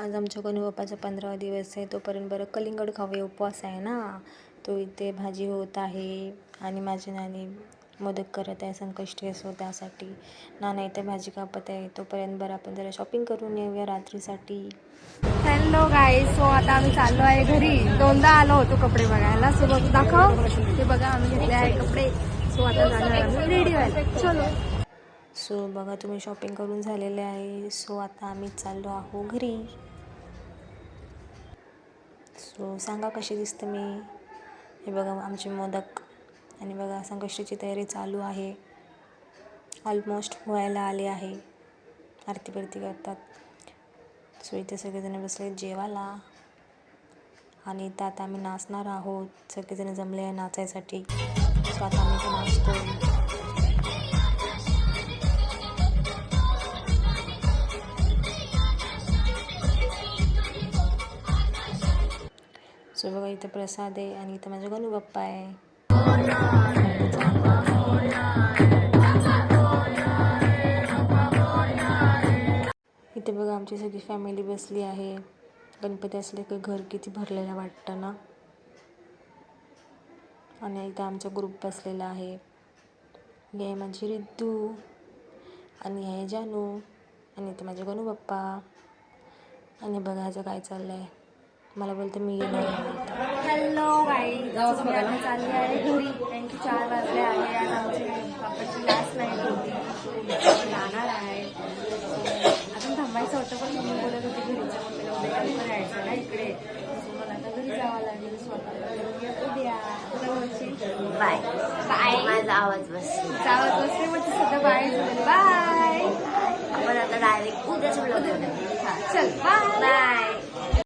आज आमच्या गणूबाप्पाचा 15वा दिवस आहे. तोपर्यंत बरं कलिंगड खावे, उपवास आहे ना. तो इथे भाजी होत आहे आणि माझी नानी मदत करत आहे संकष्टी असो त्यासाठी. नाना इथे भाजी कापत आहे. तोपर्यंत बरं आपण जरा शॉपिंग करून येऊया रात्रीसाठी. हॅलो गाईज, सो आता आम्ही चाललो आहे घरी. दोनदा आलो होतो कपडे बघायला. सो बघ दाखव, हे बघा आम्ही घेतले आहे कपडे. सो आता जाणार आम्ही रेडी व्हायला. चलो. सो बघा तुम्ही शॉपिंग करून झालेले आहे. सो आता आम्ही चाललो आहो घरी. सो सांगा कशी दिसते मी. हे बघा आमचे मोदक आणि बघा संकष्टीची तयारी चालू आहे. ऑलमोस्ट व्हायला आले आहे. आरती बिरती करतात. सो इथे सगळेजण बसले जेवायला आणि त्यात आम्ही नाचणार आहोत. सगळेजण जमले आहे नाचायसाठी. सो आता आम्ही ते नाचतो. सो बघा इथं प्रसाद आहे आणि इथं माझा गणूबाप्पा आहे. इथे बघा आमची सगळी फॅमिली बसली आहे. गणपती असले की घर किती भरलेलं वाटतं ना. आणि इथं आमचा ग्रुप बसलेला आहे. हे आहे माझी रिद्धू आणि हे आहे जानू आणि इथं माझे गणूबाप्पा. आणि बघा ह्याचं काय चाललं आहे. मला बोलते मी येणार नाही. हॅलो गाईज, मी आता चालली आहे घरी. कारण की 4 वाजले आहे. आज आमची पापाची लास्ट नाईट होती. जाणार आहे. अजून थांबायचं होतं पण मम्मी बोलत होती घरीचं. मम्मीला उद्या लवकर यायचं ना इकडे. मला आता घरी जावं लागेल. स्वतः उद्या बाय बाय. माझा आवाज बसते म्हणजे सध्या बाय. बाय. आपण आता डायरेक्ट उद्याच ब्लॉग चल बाय.